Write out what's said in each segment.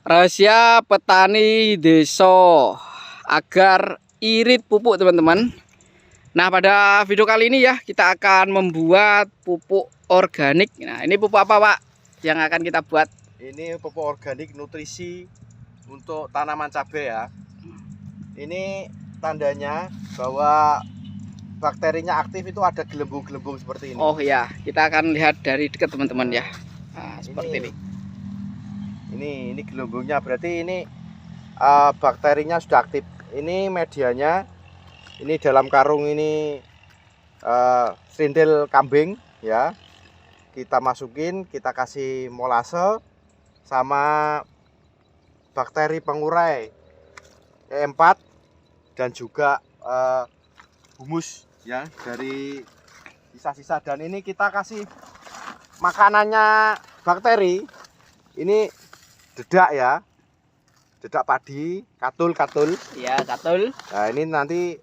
Rahasia petani desa agar irit pupuk, teman-teman. Nah, pada video kali ini ya kita akan membuat pupuk organik. Nah, ini pupuk apa, Pak, yang akan kita buat? Ini pupuk organik nutrisi untuk tanaman cabai ya. Ini tandanya bahwa bakterinya aktif itu ada gelembung-gelembung seperti ini. Oh ya, kita akan lihat dari dekat, teman-teman ya. Nah, seperti ini. Ini gelembungnya, berarti ini bakterinya sudah aktif. Ini medianya, ini dalam karung ini serindel kambing ya. Kita masukin, kita kasih molase sama bakteri pengurai E4 dan juga humus ya dari sisa-sisa. Dan ini kita kasih makanannya bakteri. Ini dedak ya, dedak padi, katul. Ya, katul. Nah, ini nanti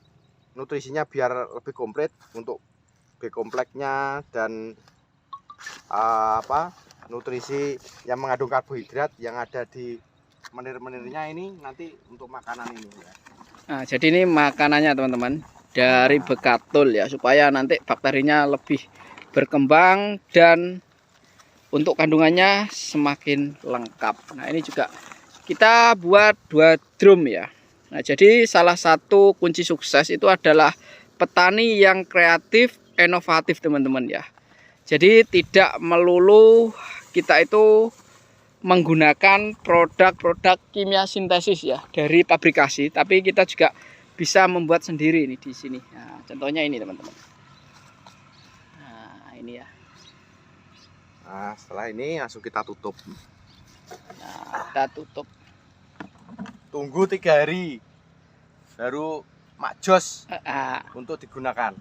nutrisinya biar lebih komplit untuk B kompleksnya dan nutrisi yang mengandung karbohidrat yang ada di menir-menirnya ini nanti untuk makanan ini ya. Nah, jadi ini makanannya, teman-teman, dari bekatul ya, supaya nanti bakterinya lebih berkembang dan untuk kandungannya semakin lengkap. Nah, ini juga kita buat 2 drum ya. Nah, jadi salah satu kunci sukses itu adalah petani yang kreatif, inovatif, teman-teman ya. Jadi tidak melulu kita itu menggunakan produk-produk kimia sintesis ya dari pabrikasi, tapi kita juga bisa membuat sendiri ini di sini. Nah, contohnya ini, teman-teman. Nah, ini ya. Nah, setelah ini langsung kita tutup. Nah, kita tutup. Tunggu 3 hari baru makjos untuk digunakan.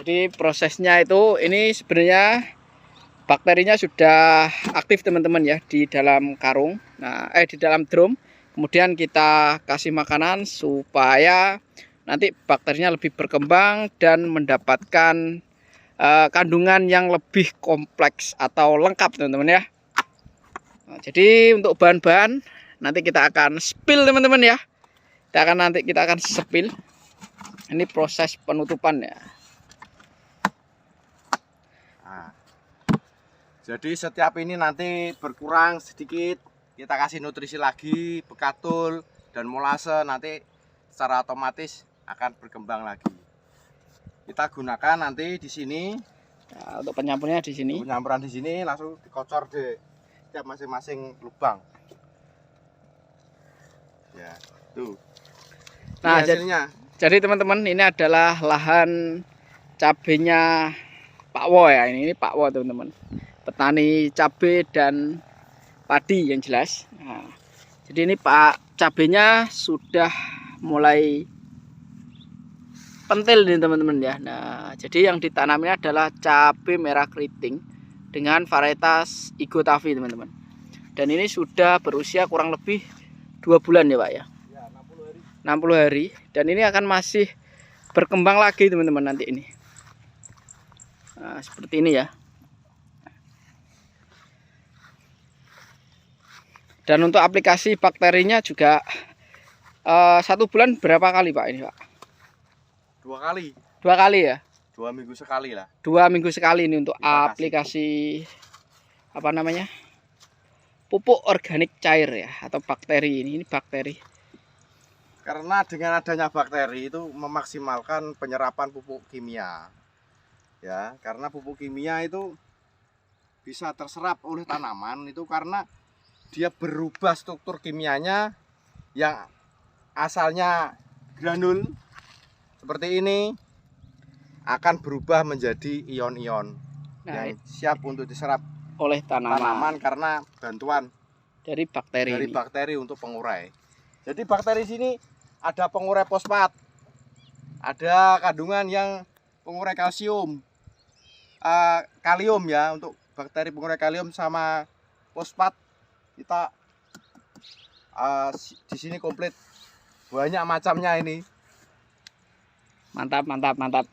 Jadi prosesnya itu ini sebenarnya bakterinya sudah aktif, teman-teman ya, di dalam karung. Nah, di dalam drum. Kemudian kita kasih makanan supaya nanti bakterinya lebih berkembang dan mendapatkan kandungan yang lebih kompleks atau lengkap, teman-teman ya. Nah, jadi untuk bahan-bahan nanti kita akan spill, teman-teman ya. Kita akan spill. Ini proses penutupan ya. Nah, jadi setiap ini nanti berkurang sedikit, kita kasih nutrisi lagi, bekatul dan molase, nanti secara otomatis akan berkembang lagi. Kita gunakan nanti di sini. Nah, untuk penyampurnya di sini. Penyampuran di sini langsung dikocor di setiap masing-masing lubang. Ya, tuh. Nah, ini hasilnya. Jadi teman-teman, ini adalah lahan cabenya Pak Wo ya. Ini Pak Wo, teman-teman. Petani cabai dan padi yang jelas. Nah, jadi ini Pak cabenya sudah mulai pentil nih, teman-teman ya. Nah, jadi yang ditanamnya adalah cabai merah keriting dengan varietas Igo Tavi, teman-teman. Dan ini sudah berusia kurang lebih 2 bulan ya, Pak ya. 60 hari. Dan ini akan masih berkembang lagi, teman-teman, nanti ini. Nah, seperti ini ya. Dan untuk aplikasi bakterinya juga 1 bulan berapa kali, Pak, ini, Pak? 2 kali. 2 kali ya? 2 minggu sekali lah. 2 minggu sekali ini untuk kita aplikasi apa namanya? Pupuk organik cair ya, atau bakteri ini bakteri. Karena dengan adanya bakteri itu memaksimalkan penyerapan pupuk kimia. Ya, karena pupuk kimia itu bisa terserap oleh tanaman itu karena dia berubah struktur kimianya yang asalnya granul seperti ini akan berubah menjadi ion-ion yang siap untuk diserap oleh tanaman karena bantuan dari bakteri untuk pengurai. Jadi bakteri sini ada pengurai fosfat, ada kandungan yang pengurai kalsium, kalium ya, untuk bakteri pengurai kalium sama fosfat kita di sini komplit, banyak macamnya ini. Mantap.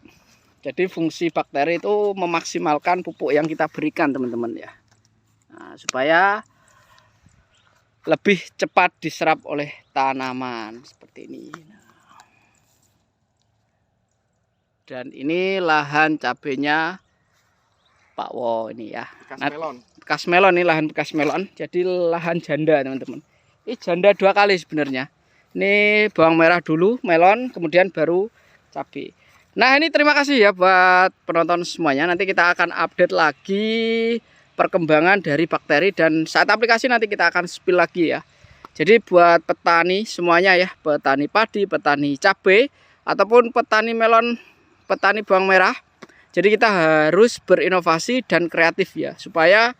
Jadi fungsi bakteri itu memaksimalkan pupuk yang kita berikan, teman-teman ya. Nah, supaya lebih cepat diserap oleh tanaman seperti ini. Dan ini lahan cabenya Pak Wo ini ya. Bekas melon. Bekas melon, ini lahan bekas melon. Jadi lahan janda teman-teman. Ini janda 2 kali sebenarnya. Ini bawang merah dulu, melon, kemudian baru cabai. Nah ini terima kasih ya buat penonton semuanya. Nanti kita akan update lagi perkembangan dari bakteri, dan saat aplikasi nanti kita akan spill lagi ya. Jadi buat petani semuanya ya, petani padi, petani cabai, ataupun petani melon, petani bawang merah. Jadi kita harus berinovasi dan kreatif ya, supaya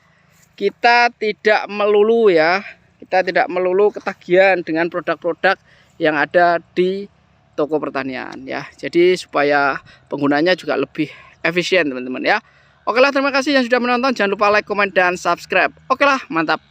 kita tidak melulu ya, kita tidak melulu ketagihan dengan produk-produk yang ada di toko pertanian ya. Jadi supaya penggunanya juga lebih efisien teman-teman ya. Oke lah, terima kasih yang sudah menonton. Jangan lupa like, komen, dan subscribe. Oke lah, mantap.